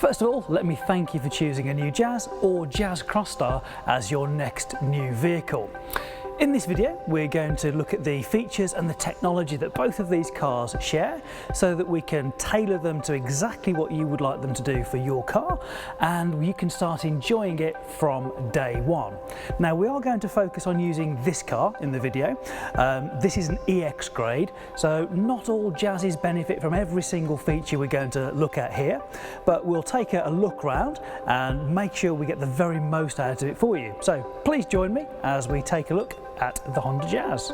First of all, let me thank you for choosing a new Jazz or Jazz Crosstar as your next new vehicle. In this video, we're going to look at the features and the technology that both of these cars share so that we can tailor them to exactly what you would like them to do for your car, and you can start enjoying it from day one. Now, we are going to focus on using this car in the video. This is an EX grade, so not all Jazzes benefit from every single feature we're going to look at here, but we'll take a look round and make sure we get the very most out of it for you. So please join me as we take a look at the Honda Jazz.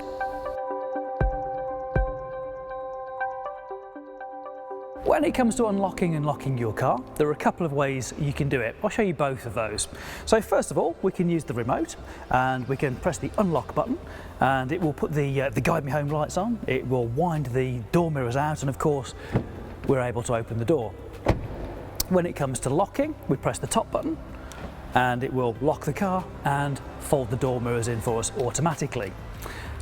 When it comes to unlocking and locking your car, there are a couple of ways you can do it. I'll show you both of those. So first of all, we can use the remote and we can press the unlock button and it will put the guide me home lights on. It will wind the door mirrors out and of course we're able to open the door. When it comes to locking, we press the top button and it will lock the car and fold the door mirrors in for us automatically.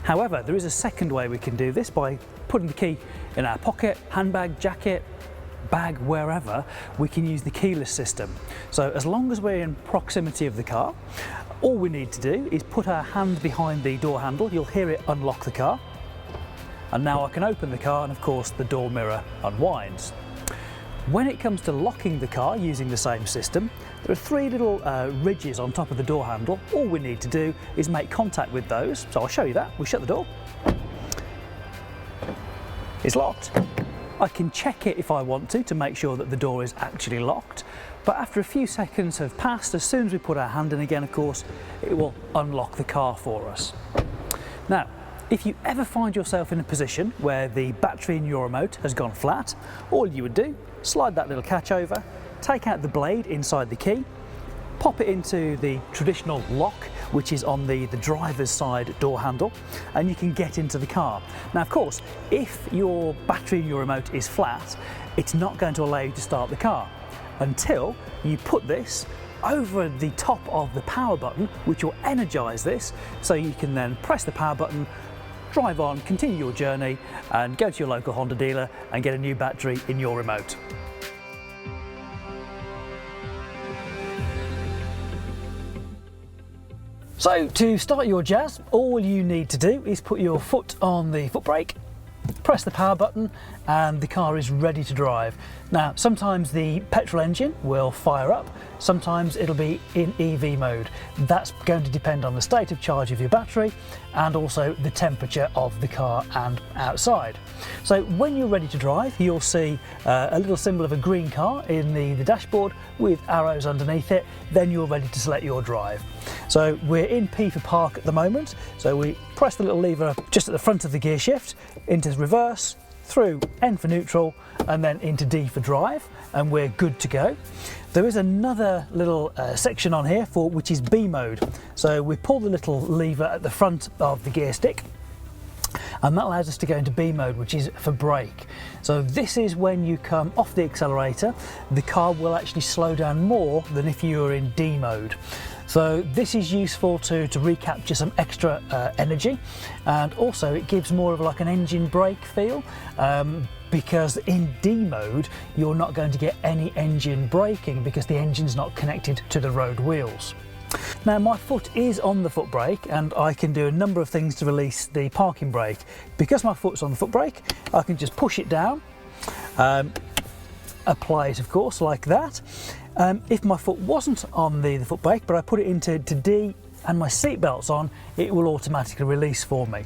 However, there is a second way we can do this by putting the key in our pocket, handbag, jacket, bag, wherever. We can use the keyless system. So as long as we're in proximity of the car, all we need to do is put our hand behind the door handle. You'll hear it unlock the car. And now I can open the car and of course the door mirror unwinds. When it comes to locking the car using the same system, there are three little ridges on top of the door handle. All we need to do is make contact with those. So I'll show you that. We shut the door. It's locked. I can check it if I want to make sure that the door is actually locked. But after a few seconds have passed, as soon as we put our hand in again, of course, it will unlock the car for us. Now, if you ever find yourself in a position where the battery in your remote has gone flat, all you would do, slide that little catch over, take out the blade inside the key, pop it into the traditional lock, which is on the driver's side door handle, and you can get into the car. Now, of course, if your battery in your remote is flat, it's not going to allow you to start the car until you put this over the top of the power button, which will energize this, so you can then press the power button, drive on, continue your journey and go to your local Honda dealer and get a new battery in your remote. So to start your Jazz, all you need to do is put your foot on the foot brake, press the power button and the car is ready to drive. Now, sometimes the petrol engine will fire up, sometimes it'll be in EV mode. That's going to depend on the state of charge of your battery and also the temperature of the car and outside. So when you're ready to drive, you'll see a little symbol of a green car in the dashboard with arrows underneath it. Then you're ready to select your drive. So we're in P for park at the moment. So we press the little lever just at the front of the gear shift, into reverse, through N for neutral, and then into D for drive, and we're good to go. There is another little section on here for which is B mode. So we pull the little lever at the front of the gear stick, and that allows us to go into B mode, which is for brake. So this is when you come off the accelerator, the car will actually slow down more than if you were in D mode. So this is useful to recapture some extra energy, and also it gives more of like an engine brake feel, because in D mode you're not going to get any engine braking because the engine's not connected to the road wheels. Now, my foot is on the foot brake and I can do a number of things to release the parking brake. Because my foot's on the foot brake, I can just push it down, apply it of course like that. If my foot wasn't on the foot brake, but I put it into D and my seat belt's on, it will automatically release for me.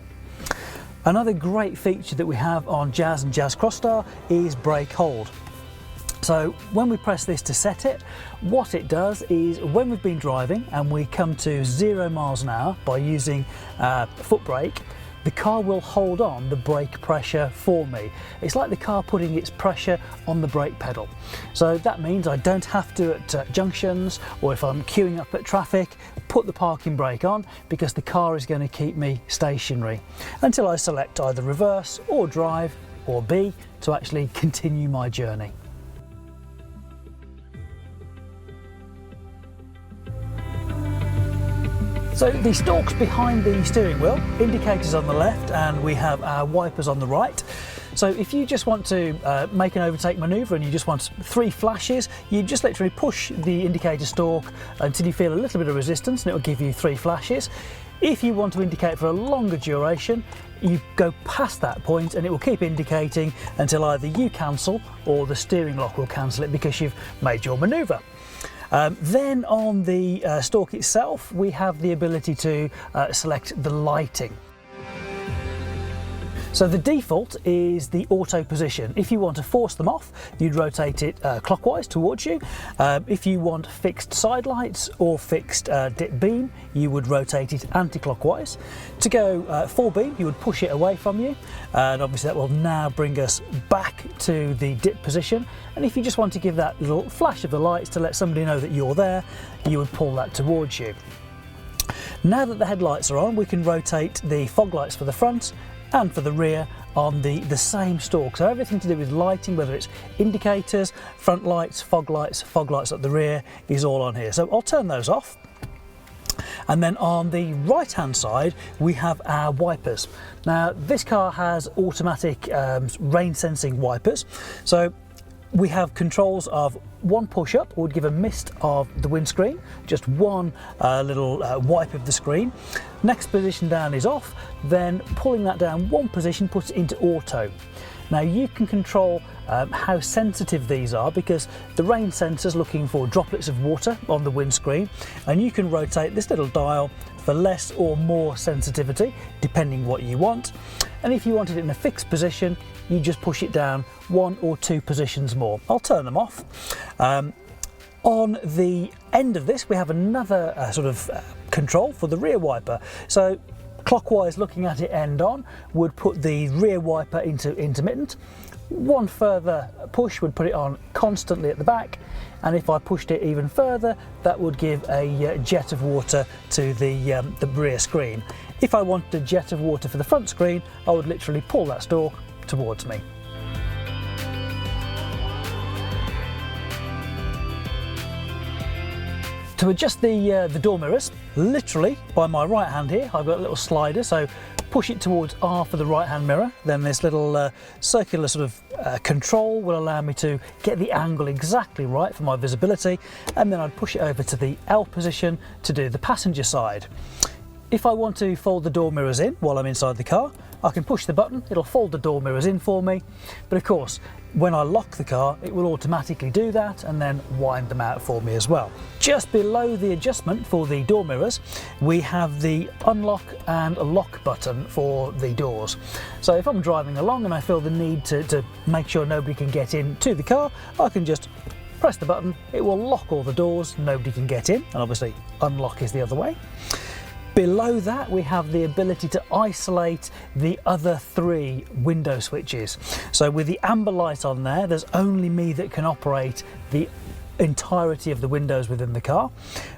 Another great feature that we have on Jazz and Jazz Crosstar is brake hold. So when we press this to set it, what it does is when we've been driving and we come to 0 miles an hour by using foot brake, the car will hold on the brake pressure for me. It's like the car putting its pressure on the brake pedal. So that means I don't have to at junctions, or if I'm queuing up at traffic, put the parking brake on, because the car is going to keep me stationary until I select either reverse or drive or B to actually continue my journey. So the stalks behind the steering wheel, indicators on the left, and we have our wipers on the right. So if you just want to make an overtake manoeuvre and you just want 3 flashes, you just literally push the indicator stalk until you feel a little bit of resistance and it will give you 3 flashes. If you want to indicate for a longer duration, you go past that point and it will keep indicating until either you cancel or the steering lock will cancel it because you've made your manoeuvre. Then on the stalk itself, we have the ability to select the lighting. So the default is the auto position. If you want to force them off, you'd rotate it clockwise towards you. If you want fixed side lights or fixed dip beam, you would rotate it anti-clockwise. To go full beam, you would push it away from you, and obviously that will now bring us back to the dip position. And if you just want to give that little flash of the lights to let somebody know that you're there, you would pull that towards you. Now that the headlights are on, we can rotate the fog lights for the front and for the rear on the same stalk. So everything to do with lighting, whether it's indicators, front lights, fog lights at the rear, is all on here. So I'll turn those off. And then on the right hand side we have our wipers. Now this car has automatic rain sensing wipers. So we have controls of one push up would give a mist of the windscreen, just one little wipe of the screen. Next position down is off, then pulling that down one position puts it into auto. Now you can control how sensitive these are because the rain sensor's looking for droplets of water on the windscreen, and you can rotate this little dial for less or more sensitivity depending what you want. And if you wanted it in a fixed position, you just push it down 1 or 2 positions more. I'll turn them off. On the end of this we have another sort of control for the rear wiper. So clockwise looking at it end on would put the rear wiper into intermittent. One further push would put it on constantly at the back, and if I pushed it even further that would give a jet of water to the rear screen. If I wanted a jet of water for the front screen, I would literally pull that stalk towards me. To adjust the door mirrors, literally by my right hand here, I've got a little slider, so push it towards R for the right hand mirror, then this little circular sort of control will allow me to get the angle exactly right for my visibility, and then I'd push it over to the L position to do the passenger side. If I want to fold the door mirrors in while I'm inside the car, I can push the button, it'll fold the door mirrors in for me, but of course when I lock the car it will automatically do that and then wind them out for me as well. Just below the adjustment for the door mirrors we have the unlock and lock button for the doors. So if I'm driving along and I feel the need to make sure nobody can get into the car, I can just press the button, it will lock all the doors, nobody can get in, and obviously unlock is the other way. Below that we have the ability to isolate the other 3 window switches. So with the amber light on there, there's only me that can operate the entirety of the windows within the car.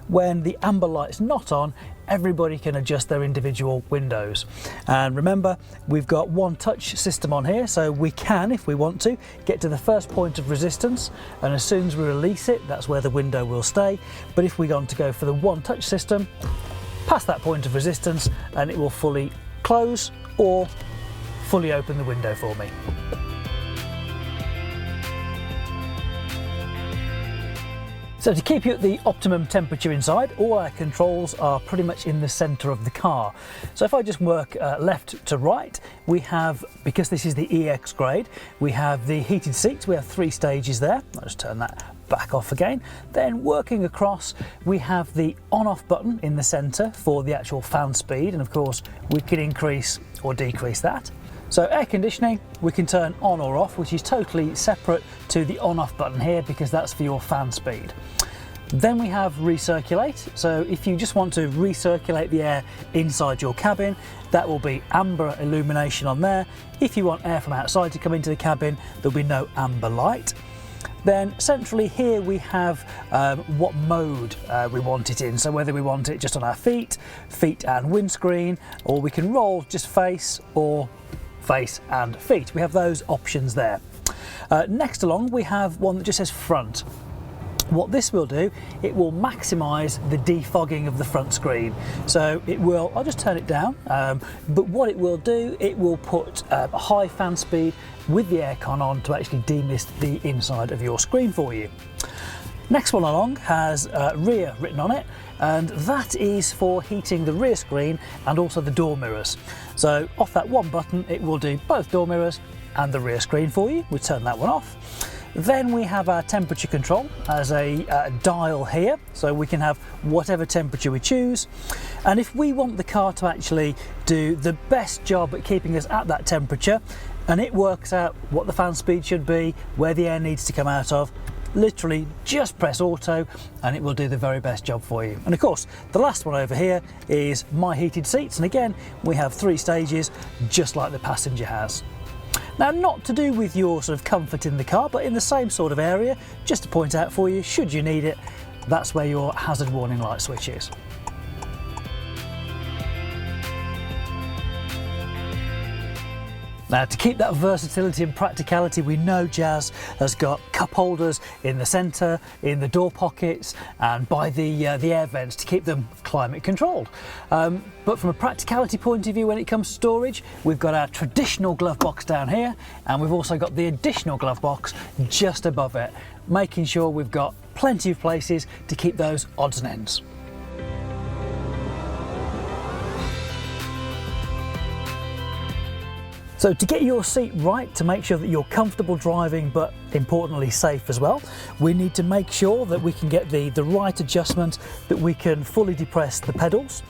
When the amber light's not on, everybody can adjust their individual windows. And remember, we've got one touch system on here, so we can, if we want to, get to the first point of resistance, and as soon as we release it, that's where the window will stay. But if we want to go for the one touch system, past that point of resistance and it will fully close or fully open the window for me. So to keep you at the optimum temperature inside, all our controls are pretty much in the centre of the car. So if I just work left to right, we have, because this is the EX grade, we have the heated seats, we have 3 stages there. I'll just turn that back off again. Then working across, we have the on-off button in the centre for the actual fan speed, and of course we can increase or decrease that. So air conditioning, we can turn on or off, which is totally separate to the on-off button here because that's for your fan speed. Then we have recirculate. So if you just want to recirculate the air inside your cabin, that will be amber illumination on there. If you want air from outside to come into the cabin, there'll be no amber light. Then centrally here we have what mode we want it in. So whether we want it just on our feet and windscreen, or we can roll just face or face and feet. We have those options there. Next along we have one that just says front. What this will do, it will maximise the defogging of the front screen. So it will, I'll just turn it down, but what it will do, it will put a high fan speed with the aircon on to actually demist the inside of your screen for you. Next one along has rear written on it, and that is for heating the rear screen and also the door mirrors. So off that one button, it will do both door mirrors and the rear screen for you. We turn that one off. Then we have our temperature control as a dial here, so we can have whatever temperature we choose. And if we want the car to actually do the best job at keeping us at that temperature, and it works out what the fan speed should be, where the air needs to come out of, literally just press auto and it will do the very best job for you. And of course, the last one over here is my heated seats, and again, we have 3 stages, just like the passenger has. Now, not to do with your sort of comfort in the car, but in the same sort of area, just to point out for you, should you need it, that's where your hazard warning light switch is. Now, to keep that versatility and practicality, we know Jazz has got cup holders in the centre, in the door pockets, and by the air vents to keep them climate controlled. But from a practicality point of view, when it comes to storage, we've got our traditional glove box down here, and we've also got the additional glove box just above it, making sure we've got plenty of places to keep those odds and ends. So to get your seat right, to make sure that you're comfortable driving, but importantly safe as well, we need to make sure that we can get the right adjustment, that we can fully depress the pedals.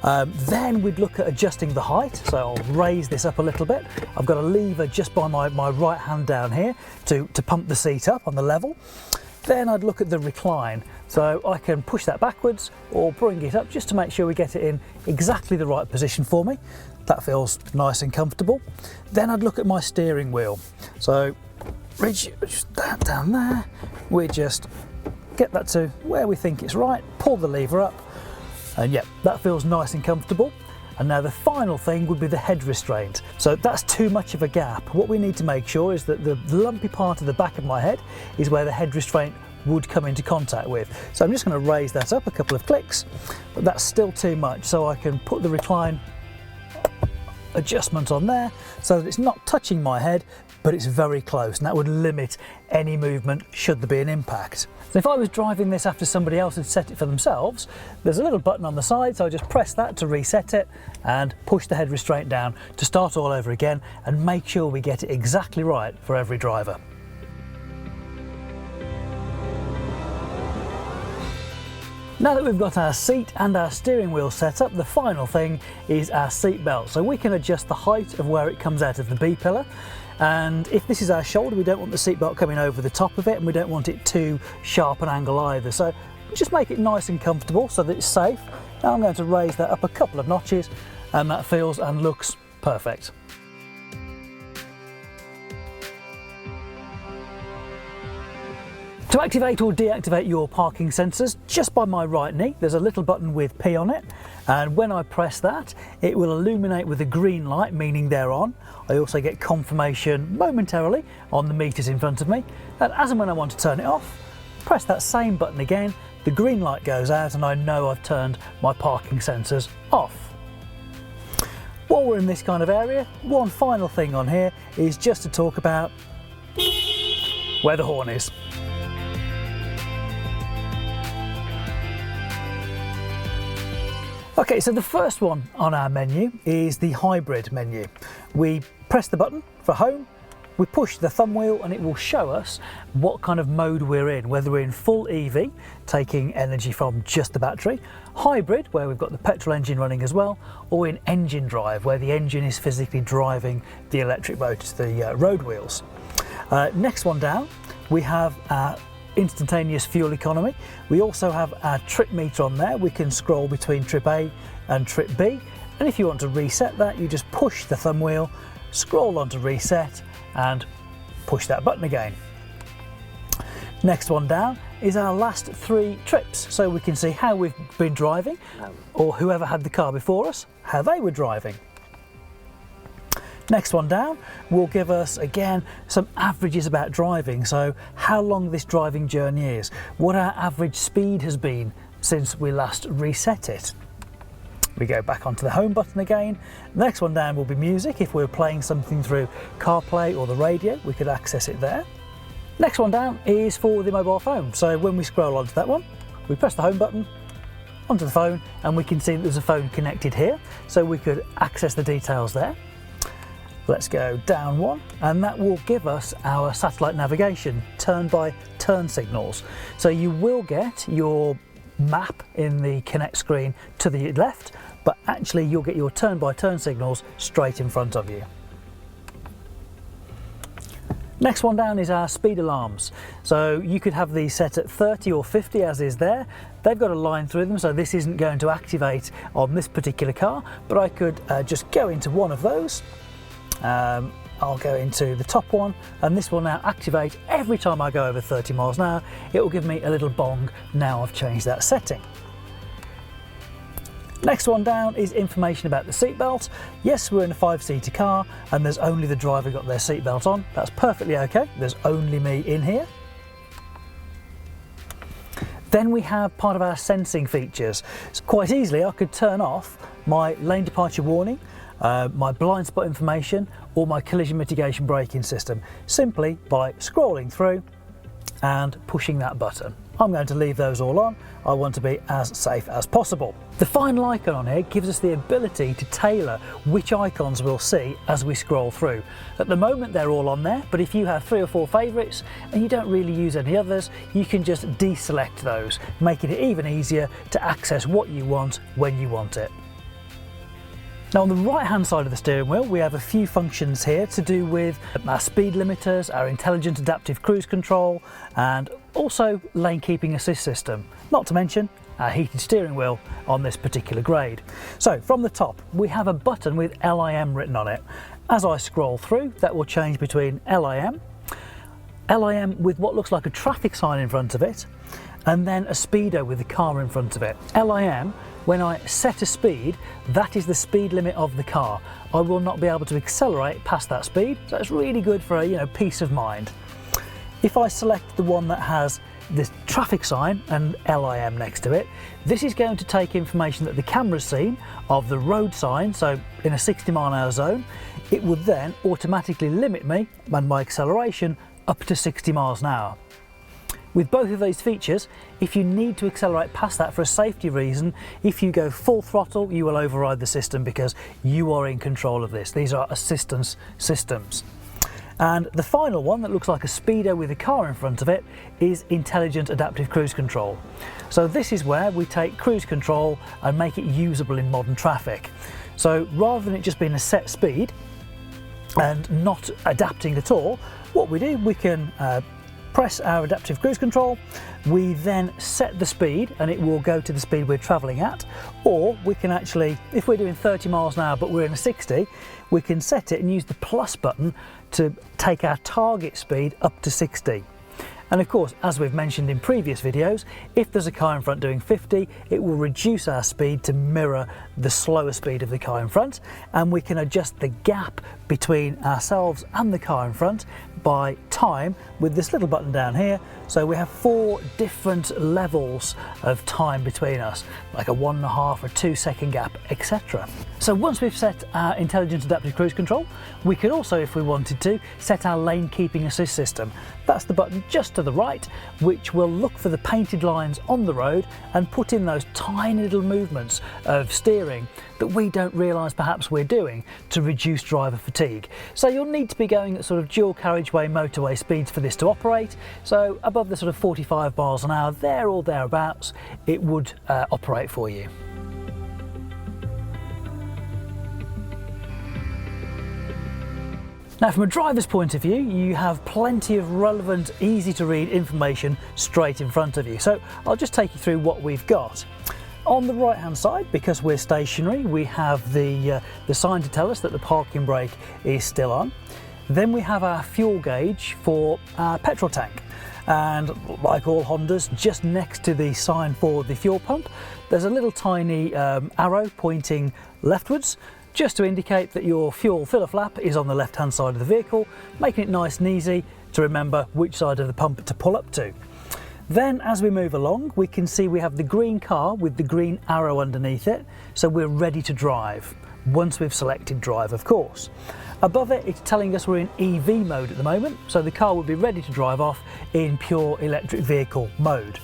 Then we'd look at adjusting the height. So I'll raise this up a little bit. I've got a lever just by my right hand down here to pump the seat up on the level. Then I'd look at the recline. So I can push that backwards or bring it up just to make sure we get it in exactly the right position for me. That feels nice and comfortable. Then I'd look at my steering wheel. So reach that down there. We just get that to where we think it's right, pull the lever up, and yep, that feels nice and comfortable. And now the final thing would be the head restraint. So that's too much of a gap. What we need to make sure is that the lumpy part of the back of my head is where the head restraint would come into contact with. So I'm just going to raise that up a couple of clicks, but that's still too much. So I can put the recline adjustment on there so that it's not touching my head, but it's very close, and that would limit any movement should there be an impact. So if I was driving this after somebody else had set it for themselves, there's a little button on the side, so I just press that to reset it and push the head restraint down to start all over again and make sure we get it exactly right for every driver. Now that we've got our seat and our steering wheel set up, the final thing is our seat belt. So we can adjust the height of where it comes out of the B-pillar. And if this is our shoulder, we don't want the seat belt coming over the top of it, and we don't want it too sharp an angle either. So just make it nice and comfortable so that it's safe. Now I'm going to raise that up a couple of notches, and that feels and looks perfect. To activate or deactivate your parking sensors, just by my right knee, there's a little button with P on it, and when I press that, it will illuminate with a green light, meaning they're on. I also get confirmation momentarily on the meters in front of me, and as and when I want to turn it off, press that same button again, the green light goes out and I know I've turned my parking sensors off. While we're in this kind of area, one final thing on here is just to talk about where the horn is. Okay, so the first one on our menu is the hybrid menu. We press the button for home, we push the thumb wheel and it will show us what kind of mode we're in, whether we're in full EV, taking energy from just the battery, hybrid, where we've got the petrol engine running as well, or in engine drive, where the engine is physically driving the electric motor to the road wheels. Next one down, we have our instantaneous fuel economy. We also have our trip meter on there. We can scroll between trip A and trip B, and if you want to reset that, you just push the thumb wheel, scroll on to reset and push that button again. Next one down is our last 3 trips, so we can see how we've been driving, or whoever had the car before us, how they were driving. Next one down will give us, again, some averages about driving. So how long this driving journey is, what our average speed has been since we last reset it. We go back onto the home button again. The next one down will be music. If we're playing something through CarPlay or the radio, we could access it there. Next one down is for the mobile phone. So when we scroll onto that one, we press the home button, onto the phone, and we can see that there's a phone connected here. So we could access the details there. Let's go down one, and that will give us our satellite navigation, turn by turn signals. So you will get your map in the Connect screen to the left, but actually you'll get your turn by turn signals straight in front of you. Next one down is our speed alarms. So you could have these set at 30 or 50 as is there. They've got a line through them, so this isn't going to activate on this particular car, but I could just go into one of those. I'll go into the top one, and this will now activate every time I go over 30 miles an hour. It will give me a little bong now I've changed that setting. Next one down is information about the seatbelt. Yes, we're in a 5-seater car and there's only the driver got their seatbelt on. That's perfectly okay. There's only me in here. Then we have part of our sensing features. So quite easily I could turn off my lane departure warning, my blind spot information, or my collision mitigation braking system, simply by scrolling through and pushing that button. I'm going to leave those all on. I want to be as safe as possible. The final icon on here gives us the ability to tailor which icons we'll see as we scroll through. At the moment they're all on there, but if you have 3 or 4 favourites and you don't really use any others, you can just deselect those, making it even easier to access what you want when you want it. Now on the right hand side of the steering wheel we have a few functions here to do with our speed limiters, our intelligent adaptive cruise control, and also lane keeping assist system, not to mention our heated steering wheel on this particular grade. So from the top we have a button with LIM written on it. As I scroll through, that will change between LIM with what looks like a traffic sign in front of it, and then a speedo with the car in front of it. LIM, when I set a speed, that is the speed limit of the car. I will not be able to accelerate past that speed, so it's really good for peace of mind. If I select the one that has this traffic sign and LIM next to it, this is going to take information that the camera's seen of the road sign, so in a 60-mile-an-hour zone, it would then automatically limit me and my acceleration up to 60 miles an hour. With both of those features, if you need to accelerate past that for a safety reason, if you go full throttle, you will override the system because you are in control of this. These are assistance systems. And the final one that looks like a speedo with a car in front of it is intelligent adaptive cruise control. So this is where we take cruise control and make it usable in modern traffic. So rather than it just being a set speed and not adapting at all, what we do, we can press our adaptive cruise control, we then set the speed and it will go to the speed we're travelling at, or we can actually, if we're doing 30 miles an hour but we're in a 60, we can set it and use the plus button to take our target speed up to 60. And of course, as we've mentioned in previous videos, if there's a car in front doing 50, it will reduce our speed to mirror the slower speed of the car in front, and we can adjust the gap between ourselves and the car in front by time with this little button down here. So we have 4 different levels of time between us, like a 1.5 or 2 second gap, etc. So once we've set our intelligent adaptive cruise control, we could also, if we wanted to, set our lane keeping assist system. That's the button just to the right, which will look for the painted lines on the road and put in those tiny little movements of steering that we don't realise perhaps we're doing to reduce driver fatigue. So you'll need to be going at sort of dual carriageway motorway speeds for this to operate. So above the sort of 45 miles an hour, there or thereabouts, it would operate for you. Now from a driver's point of view, you have plenty of relevant, easy to read information straight in front of you. So I'll just take you through what we've got. On the right hand side, because we're stationary, we have the sign to tell us that the parking brake is still on. Then we have our fuel gauge for our petrol tank. And like all Hondas, just next to the sign for the fuel pump, there's a little tiny arrow pointing leftwards. just to indicate that your fuel filler flap is on the left hand side of the vehicle, making it nice and easy to remember which side of the pump to pull up to. Then as we move along, we can see we have the green car with the green arrow underneath it, so we're ready to drive, once we've selected drive of course. Above it, it's telling us we're in EV mode at the moment, so the car will be ready to drive off in pure electric vehicle mode.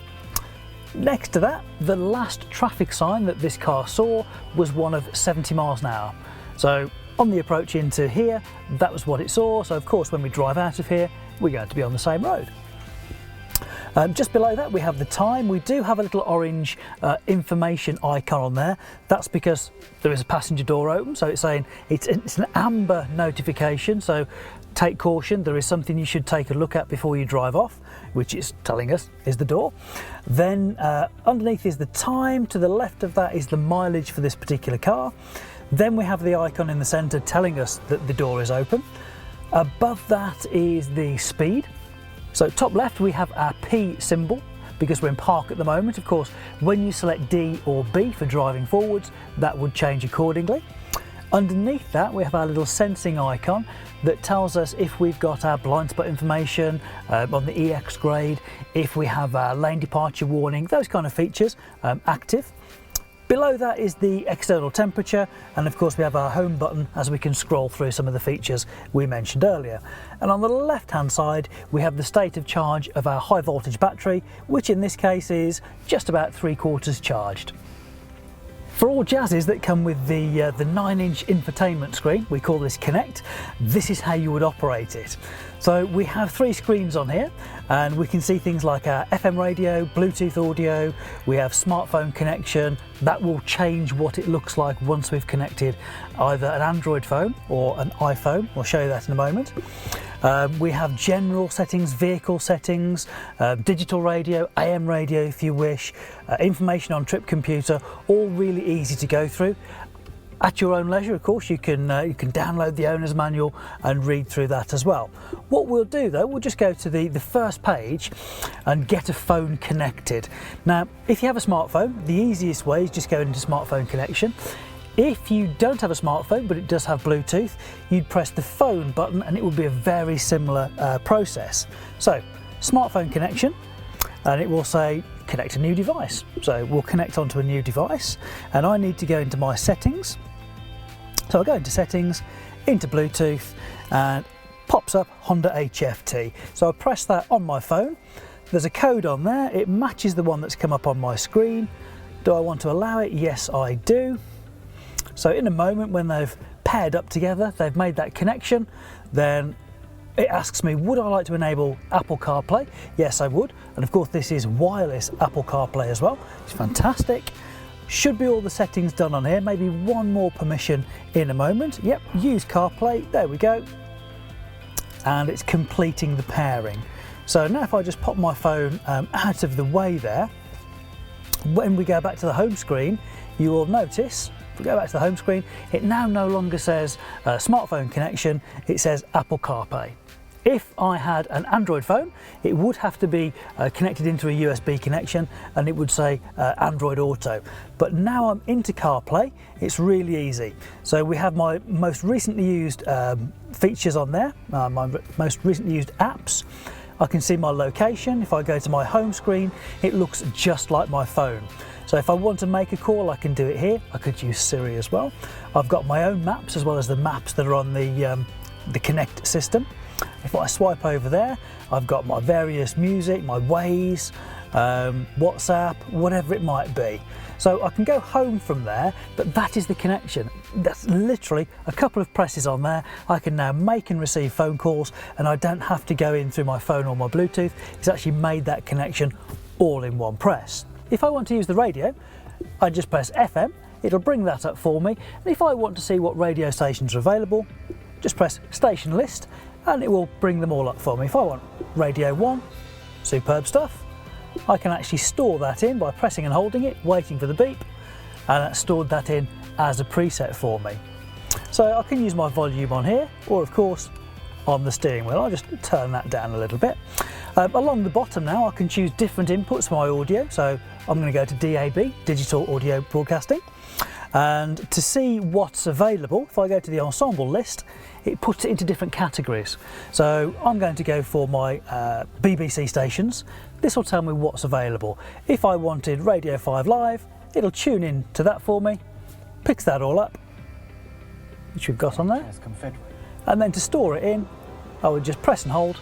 Next to that, the last traffic sign that this car saw was one of 70 miles an hour. So on the approach into here, that was what it saw, so of course when we drive out of here, we're going to be on the same road. Just below that we have the time. We do have a little orange information icon on there. That's because there is a passenger door open, so it's saying it's an amber notification, so take caution, there is something you should take a look at before you drive off, which is telling us is the door. Then underneath is the time, to the left of that is the mileage for this particular car. Then we have the icon in the centre telling us that the door is open. Above that is the speed. So top left we have our P symbol because we're in park at the moment. Of course, when you select D or B for driving forwards, that would change accordingly. Underneath that we have our little sensing icon that tells us if we've got our blind spot information on the EX grade, if we have our lane departure warning, those kind of features active. Below that is the external temperature, and of course we have our home button as we can scroll through some of the features we mentioned earlier. And on the left hand side we have the state of charge of our high voltage battery, which in this case is just about 3/4 charged. For all jazzes that come with the 9-inch infotainment screen, we call this Connect, this is how you would operate it. So we have 3 screens on here, and we can see things like our FM radio, Bluetooth audio, we have smartphone connection. That will change what it looks like once we've connected either an Android phone or an iPhone. We'll show you that in a moment. We have general settings, vehicle settings, digital radio, AM radio if you wish, information on trip computer, all really easy to go through. At your own leisure, of course, you can download the owner's manual and read through that as well. What we'll do though, we'll just go to the first page and get a phone connected. Now, if you have a smartphone, the easiest way is just going into smartphone connection. If you don't have a smartphone, but it does have Bluetooth, you'd press the phone button and it would be a very similar process. So, smartphone connection, and it will say connect a new device. So we'll connect onto a new device, and I need to go into my settings. So I'll go into settings, into Bluetooth, and pops up Honda HFT. So I press that on my phone. There's a code on there. It matches the one that's come up on my screen. Do I want to allow it? Yes, I do. So in a moment, when they've paired up together, they've made that connection, then it asks me, would I like to enable Apple CarPlay? Yes, I would. And of course, this is wireless Apple CarPlay as well. It's fantastic. Should be all the settings done on here. Maybe one more permission in a moment. Yep, use CarPlay. There we go. And it's completing the pairing. So now if I just pop my phone out of the way there, when we go back to the home screen, you will notice, if we go back to the home screen, it now no longer says smartphone connection, it says Apple CarPlay. If I had an Android phone, it would have to be connected into a USB connection, and it would say Android Auto. But now I'm into CarPlay, it's really easy. So we have my most recently used features on there, my most recently used apps. I can see my location. If I go to my home screen, it looks just like my phone. So if I want to make a call, I can do it here. I could use Siri as well. I've got my own maps as well as the maps that are on the Connect system. If I swipe over there, I've got my various music, my Waze, WhatsApp, whatever it might be. So I can go home from there, but that is the connection. That's literally a couple of presses on there. I can now make and receive phone calls, and I don't have to go in through my phone or my Bluetooth. It's actually made that connection all in one press. If I want to use the radio, I just press FM, it'll bring that up for me. And if I want to see what radio stations are available, just press station list, and it will bring them all up for me. If I want Radio 1, superb stuff, I can actually store that in by pressing and holding it, waiting for the beep, and that stored that in as a preset for me. So I can use my volume on here, or of course on the steering wheel. I'll just turn that down a little bit. Along the bottom now, I can choose different inputs for my audio. So I'm going to go to DAB, Digital Audio Broadcasting. And to see what's available, if I go to the ensemble list, it puts it into different categories. So I'm going to go for my BBC stations. This will tell me what's available. If I wanted Radio 5 Live, it'll tune in to that for me, picks that all up, which we've got on there. It's Confederate. And then to store it in, I would just press and hold,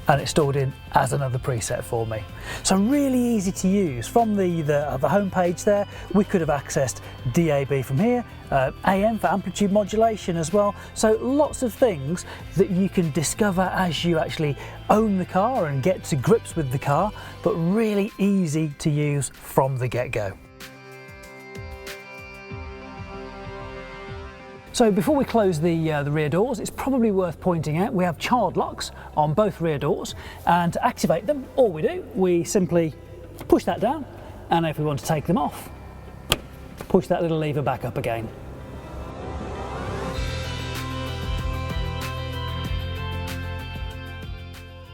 and it's stored in as another preset for me. So really easy to use. From the home page there, we could have accessed DAB from here, AM for amplitude modulation as well. So lots of things that you can discover as you actually own the car and get to grips with the car, but really easy to use from the get-go. So before we close the rear doors, it's probably worth pointing out we have child locks on both rear doors, and to activate them, all we do, we simply push that down, and if we want to take them off, push that little lever back up again.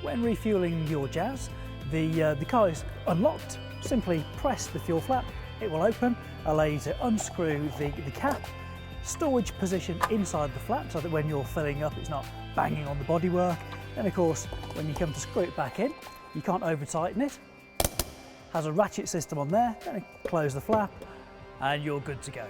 When refueling your Jazz, the car is unlocked. Simply press the fuel flap, it will open, allow you to unscrew the cap, storage position inside the flap so that when you're filling up it's not banging on the bodywork. Then of course when you come to screw it back in, you can't over tighten it. Has a ratchet system on there, then close the flap and you're good to go.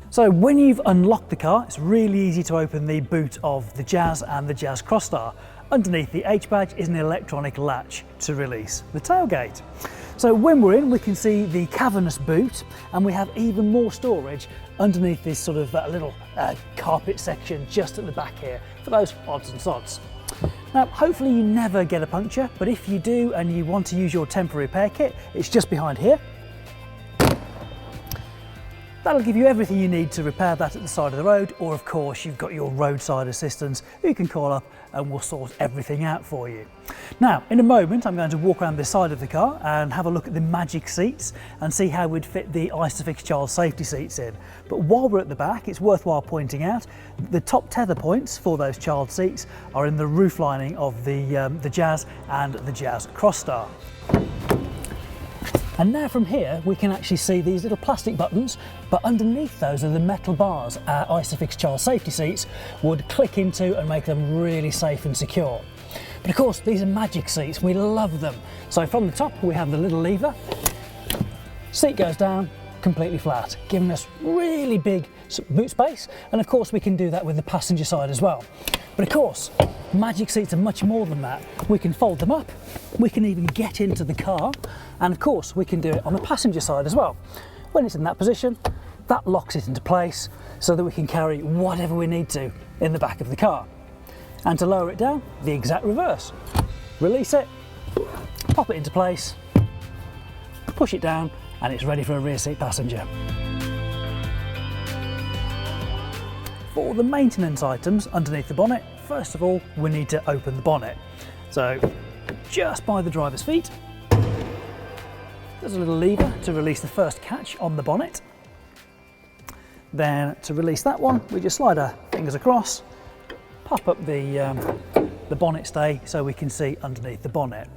So when you've unlocked the car, it's really easy to open the boot of the Jazz and the Jazz Crosstar. Underneath the H badge is an electronic latch to release the tailgate. So when we're in, we can see the cavernous boot, and we have even more storage underneath this sort of little carpet section just at the back here for those odds and sods. Now, hopefully you never get a puncture, but if you do and you want to use your temporary repair kit, it's just behind here. That'll give you everything you need to repair that at the side of the road, or of course you've got your roadside assistants who you can call up and will sort everything out for you. Now, in a moment I'm going to walk around this side of the car and have a look at the magic seats and see how we'd fit the Isofix child safety seats in. But while we're at the back, it's worthwhile pointing out the top tether points for those child seats are in the roof lining of the Jazz and the Jazz Crosstar. And now from here we can actually see these little plastic buttons, but underneath those are the metal bars our Isofix child safety seats would click into and make them really safe and secure. But of course these are magic seats, we love them. So from the top we have the little lever, seat goes down completely flat, giving us really big boot space, and of course we can do that with the passenger side as well. But of course, magic seats are much more than that. We can fold them up, we can even get into the car, and of course we can do it on the passenger side as well. When it's in that position, that locks it into place so that we can carry whatever we need to in the back of the car. And to lower it down, the exact reverse. Release it, pop it into place, push it down, and it's ready for a rear seat passenger. For the maintenance items underneath the bonnet, first of all, we need to open the bonnet. So just by the driver's feet, there's a little lever to release the first catch on the bonnet. Then to release that one, we just slide our fingers across, pop up the bonnet stay so we can see underneath the bonnet.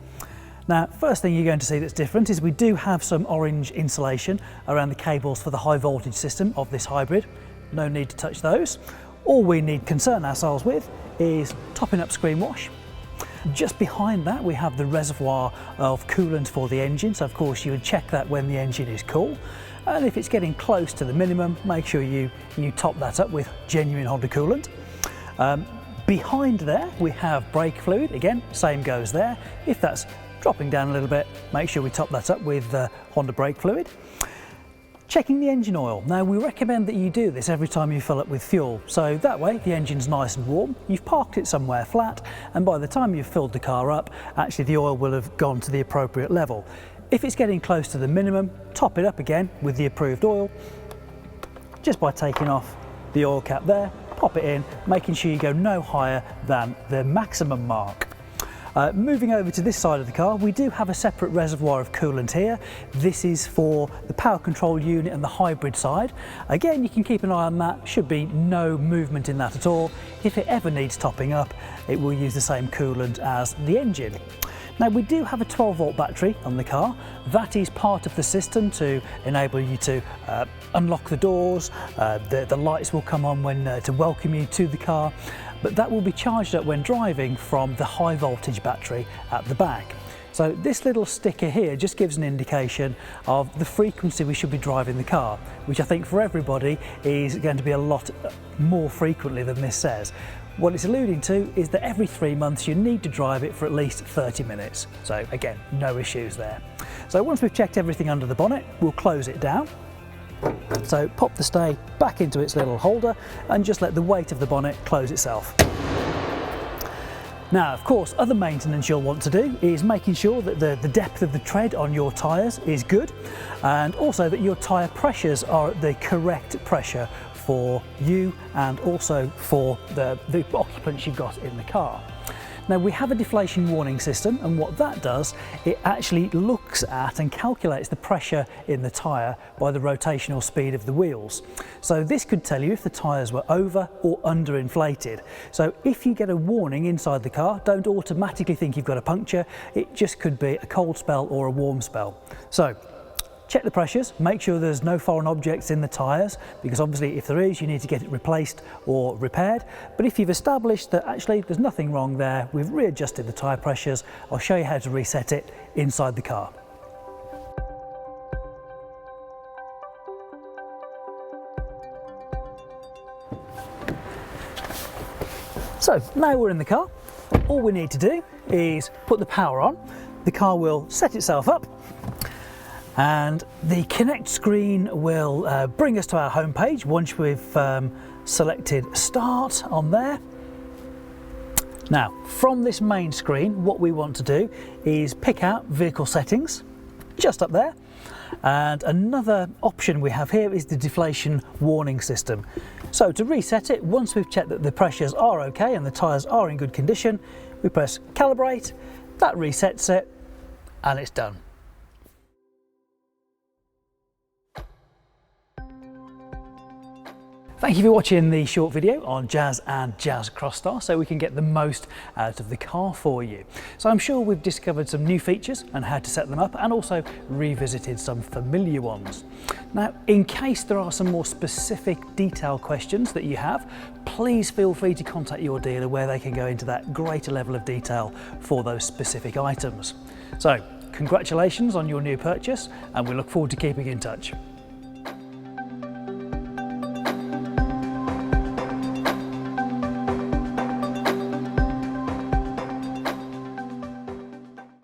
Now, first thing you're going to see that's different is we do have some orange insulation around the cables for the high voltage system of this hybrid. No need to touch those. All we need to concern ourselves with is topping up screen wash. Just behind that we have the reservoir of coolant for the engine, so of course you would check that when the engine is cool, and if it's getting close to the minimum, make sure you top that up with genuine Honda coolant. Behind there we have brake fluid, again same goes there. If that's dropping down a little bit, make sure we top that up with Honda brake fluid. Checking the engine oil. Now we recommend that you do this every time you fill up with fuel, so that way the engine's nice and warm, you've parked it somewhere flat, and by the time you've filled the car up, actually the oil will have gone to the appropriate level. If it's getting close to the minimum, top it up again with the approved oil, just by taking off the oil cap there, pop it in, making sure you go no higher than the maximum mark. Moving over to this side of the car, we do have a separate reservoir of coolant here. This is for the power control unit and the hybrid side. Again, you can keep an eye on that, should be no movement in that at all. If it ever needs topping up, it will use the same coolant as the engine. Now we do have a 12-volt battery on the car. That is part of the system to enable you to unlock the doors, the lights will come on when to welcome you to the car, but that will be charged up when driving from the high voltage battery at the back. So this little sticker here just gives an indication of the frequency we should be driving the car, which I think for everybody is going to be a lot more frequently than this says. What it's alluding to is that every 3 months you need to drive it for at least 30 minutes. So again, no issues there. So once we've checked everything under the bonnet, we'll close it down. So pop the stay back into its little holder and just let the weight of the bonnet close itself. Now, of course, other maintenance you'll want to do is making sure that the depth of the tread on your tyres is good, and also that your tyre pressures are at the correct pressure for you and also for the occupants you've got in the car. Now we have a deflation warning system, and what that does, it actually looks at and calculates the pressure in the tyre by the rotational speed of the wheels. So this could tell you if the tyres were over or under inflated. So if you get a warning inside the car, don't automatically think you've got a puncture. It just could be a cold spell or a warm spell. So check the pressures, make sure there's no foreign objects in the tyres, because obviously if there is, you need to get it replaced or repaired. But if you've established that actually there's nothing wrong there, we've readjusted the tyre pressures, I'll show you how to reset it inside the car. So now we're in the car, all we need to do is put the power on. The car will set itself up, and the Connect screen will bring us to our home page once we've selected Start on there. Now, from this main screen, what we want to do is pick out Vehicle Settings, just up there. And another option we have here is the Deflation Warning System. So to reset it, once we've checked that the pressures are okay and the tyres are in good condition, we press Calibrate, that resets it, and it's done. Thank you for watching the short video on Jazz and Jazz Crosstar, so we can get the most out of the car for you. So I'm sure we've discovered some new features and how to set them up, and also revisited some familiar ones. Now, in case there are some more specific detail questions that you have, please feel free to contact your dealer where they can go into that greater level of detail for those specific items. So, congratulations on your new purchase, and we look forward to keeping in touch.